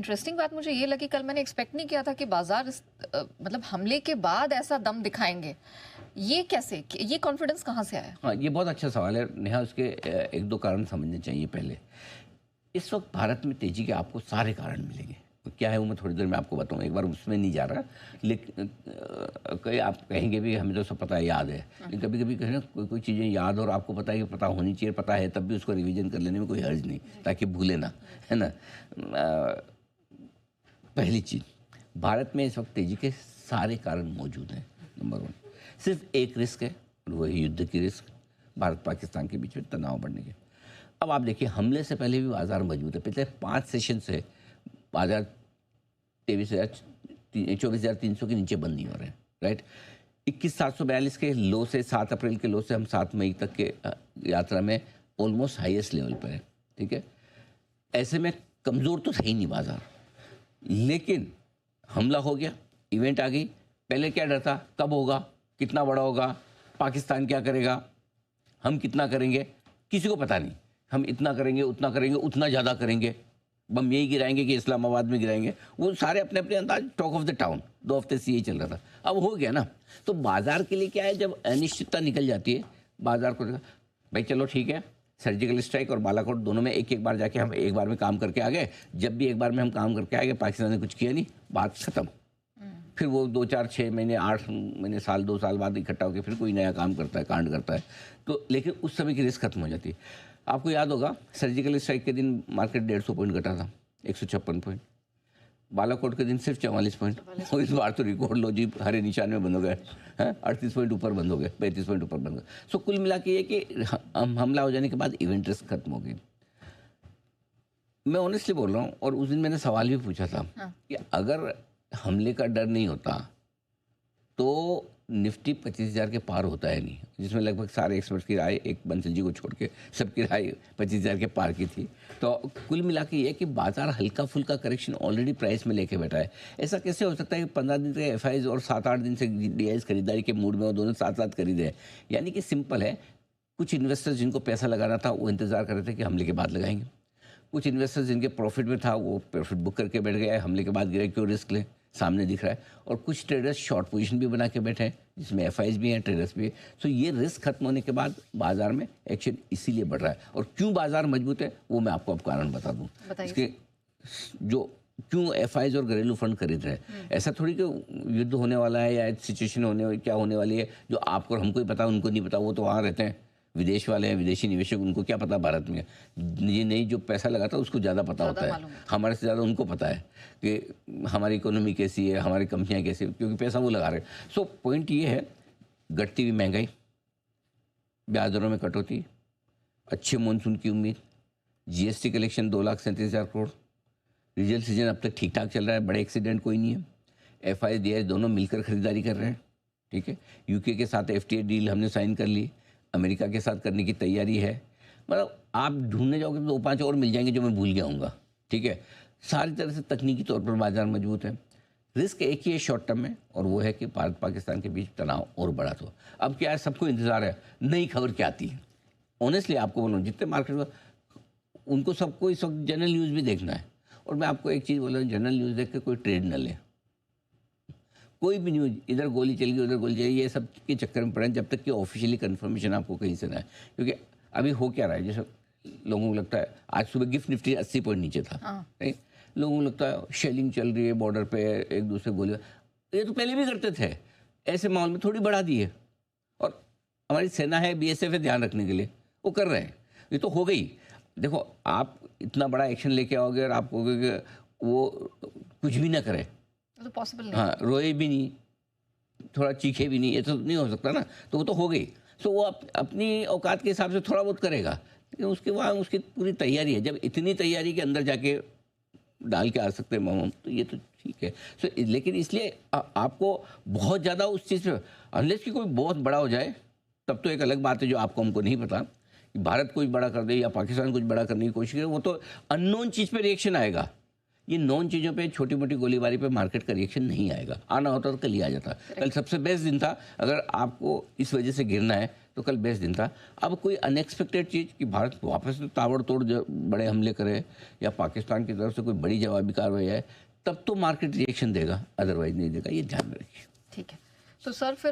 Interesting बात मुझे ये लगी, कल मैंने एक्सपेक्ट नहीं किया था कि बाजार मतलब हमले के बाद ऐसा दम दिखाएंगे। ये कैसे, ये कॉन्फिडेंस कहाँ से आया? हाँ, ये बहुत अच्छा सवाल है नेहा। उसके एक दो कारण समझने चाहिए। पहले, इस वक्त भारत में तेजी के आपको सारे कारण मिलेंगे। क्या है वो मैं थोड़ी देर में आपको बताऊँ, एक बार उसमें नहीं जा रहा। लेकिन कई आप कहेंगे भी हमें तो सब पता है, याद है, लेकिन कभी कभी कहें ना कोई चीज़ें याद और आपको पता है कि पता होनी चाहिए, पता है तब भी उसको रिवीजन कर लेने में कोई हर्ज नहीं, ताकि भूले ना, है ना। पहली चीज़, भारत में इस वक्त तेजी के सारे कारण मौजूद हैं। नंबर 1, सिर्फ एक रिस्क है, और वही युद्ध की रिस्क, भारत पाकिस्तान के बीच में तनाव बढ़ने के। अब आप देखिए, हमले से पहले भी बाजार मजबूत है। पिछले 5 सेशन से बाजार 24,300 के नीचे बंद नहीं हो रहे हैं, राइट। 21,742 के लो से, 7 अप्रैल के लो से हम 7 मई तक के यात्रा में ऑलमोस्ट हाईएस्ट लेवल पर है, ठीक है। ऐसे में कमज़ोर तो है ही नहीं बाजार, लेकिन हमला हो गया, इवेंट आ गई। पहले क्या डर था, कब होगा, कितना बड़ा होगा, पाकिस्तान क्या करेगा, हम कितना करेंगे, किसी को पता नहीं। हम इतना करेंगे, उतना करेंगे, उतना ज़्यादा करेंगे, बम यही गिराएंगे कि इस्लामाबाद में गिराएंगे, वो सारे अपने अपने अंदाज, टॉक ऑफ द टाउन 2 हफ्ते से यही चल रहा था। अब हो गया ना, तो बाजार के लिए क्या है, जब अनिश्चितता निकल जाती है, बाजार को भाई चलो ठीक है, सर्जिकल स्ट्राइक और बालाकोट दोनों में एक बार जाके हम एक बार में काम करके आ गए। जब भी एक बार में हम काम करके आ गए, पाकिस्तान ने कुछ किया नहीं, बात खत्म। फिर वो 2, 4, 6 महीने, 8 महीने, साल, 2 साल बाद इकट्ठा होकर फिर कोई नया काम करता है, कांड करता है। तो लेकिन उस समय की रिस्क खत्म हो जाती है। आपको याद होगा, सर्जिकल स्ट्राइक के दिन मार्केट 150 पॉइंट घटा था, 156 पॉइंट। बालाकोट के दिन सिर्फ 44 पॉइंट। और इस बार तो रिकॉर्ड लो जी, हरे निशान में बंद हो गए हैं, 38 पॉइंट ऊपर बंद हो गए, 35 पॉइंट ऊपर बंद हो गए। सो कुल मिला के ये कि हमला हो जाने के बाद इवेंट रिस्क खत्म हो गई। मैं ऑनेस्टली बोल रहा हूँ, और उस दिन मैंने सवाल भी पूछा था कि अगर हमले का डर नहीं होता तो निफ्टी 25,000 के पार होता है नहीं, जिसमें लगभग सारे एक्सपर्ट्स की राय, एक बंसल जी को छोड़ के सबकी राय 25,000 के पार की थी। तो कुल मिला के ये कि बाजार हल्का फुल्का करेक्शन ऑलरेडी प्राइस में लेके बैठा है। ऐसा कैसे हो सकता है कि 15 दिन से एफआईज और 7-8 दिन से डीआईज खरीदारी के मूड में, और दोनों साथ साथ खरीदे हैं। यानी कि सिंपल है, कुछ इन्वेस्टर्स जिनको पैसा लगाना था वो इंतजार कर रहे थे कि हमले के बाद लगाएंगे। कुछ इन्वेस्टर्स जिनके प्रॉफिट में था वो प्रॉफिट बुक करके बैठ गए, हमले के बाद गिरे, क्यों रिस्क लें, सामने दिख रहा है। और कुछ ट्रेडर्स शॉर्ट पोजीशन भी बना के बैठे हैं, जिसमें एफआईज भी हैं, ट्रेडर्स भी हैं। सो ये रिस्क खत्म होने के बाद बाजार में एक्शन इसीलिए बढ़ रहा है। और क्यों बाजार मजबूत है वो मैं आपको अब कारण बता दूं। इसके जो क्यों एफआईज और घरेलू फंड खरीद रहे हैं, ऐसा थोड़ी कि युद्ध होने वाला है या सिचुएशन होने क्या होने वाली है जो आपको और हमको ही पता, उनको नहीं पता, वो तो वहाँ रहते हैं, विदेश वाले हैं, विदेशी निवेशक, उनको क्या पता भारत में। ये नहीं जो पैसा लगाता है उसको ज़्यादा पता होता है, हमारे से ज़्यादा उनको पता है कि हमारी इकोनॉमी कैसी है, हमारी कंपनियां कैसी है, क्योंकि पैसा वो लगा रहे हैं। सो पॉइंट ये है, घटती हुई महंगाई, ब्याज दरों में कटौती, अच्छे मानसून की उम्मीद, GST collection 2,37,000 crore, result season अब तक ठीक ठाक चल रहा है, बड़े एक्सीडेंट कोई नहीं है, एफआई डीआई दोनों मिलकर खरीदारी कर रहे हैं, ठीक है। यूके के साथ एफटीए डील हमने साइन कर ली, अमेरिका के साथ करने की तैयारी है। मतलब आप ढूंढने जाओगे तो 2-5 और मिल जाएंगे जो मैं भूल गया हूँगा, ठीक है। सारी तरह से तकनीकी तौर पर बाजार मजबूत है। रिस्क एक ही है शॉर्ट टर्म में, और वो है कि भारत पाकिस्तान के बीच तनाव और बढ़ा। तो अब क्या है, सबको इंतजार है नई खबर क्या आती है। ऑनेस्टली आपको बोलूँ, जितने मार्केट में उनको सबको इस वक्त जनरल न्यूज़ भी देखना है। और मैं आपको एक चीज़ बोल रहा हूँ, जनरल न्यूज़ देख के कोई ट्रेड न ले। कोई भी न्यूज़, इधर गोली चल गई, उधर गोली चल गई, ये सब के चक्कर में पड़े जब तक कि ऑफिशियली कंफर्मेशन आपको कहीं से ना है। क्योंकि अभी हो क्या रहा है, जैसे लोगों को लगता है, आज सुबह गिफ्ट निफ्टी 80 पॉइंट नीचे था, नहीं, लोगों को लगता है शेलिंग चल रही है बॉर्डर पे, एक दूसरे गोली, ये तो पहले भी करते थे, ऐसे माहौल में थोड़ी बढ़ा दी है। और हमारी सेना है, बीएसएफ है ध्यान रखने के लिए, वो कर रहे हैं। ये तो हो गई। देखो, आप इतना बड़ा एक्शन लेके आओगे और आप कहोगे कि वो कुछ भी ना करे, तो पॉसिबल नहीं। हाँ, रोए भी नहीं, थोड़ा चीखे भी नहीं, ये तो नहीं हो सकता ना। तो वो तो हो गई। सो वो अपनी औकात के हिसाब से थोड़ा बहुत करेगा, लेकिन उसके बाद उसकी पूरी तैयारी है। जब इतनी तैयारी के अंदर जाके डाल के आ सकते हैं मोम, तो ये तो ठीक है। सो लेकिन इसलिए आपको बहुत ज़्यादा उस चीज़ पे, अनलेस कि कोई बहुत बड़ा हो जाए, तब तो एक अलग बात है जो आपको हमको नहीं पता कि भारत कुछ बड़ा कर दे या पाकिस्तान कुछ बड़ा करने की कोशिश करे, वो तो अननोन चीज़ पे रिएक्शन आएगा। ये नॉन चीज़ों पे, छोटी मोटी गोलीबारी पे मार्केट का रिएक्शन नहीं आएगा। आना होता तो कल ही आ जाता। कल सबसे बेस्ट दिन था। अगर आपको इस वजह से गिरना है तो कल बेस्ट दिन था। अब कोई अनएक्सपेक्टेड चीज़ कि भारत वापस तो ताबड़तोड़ बड़े हमले करे या पाकिस्तान की तरफ से कोई बड़ी जवाबी कार्रवाई है, तब तो मार्केट रिएक्शन देगा, अदरवाइज नहीं देगा, ये ध्यान में रखिए। ठीक है, तो सर फिर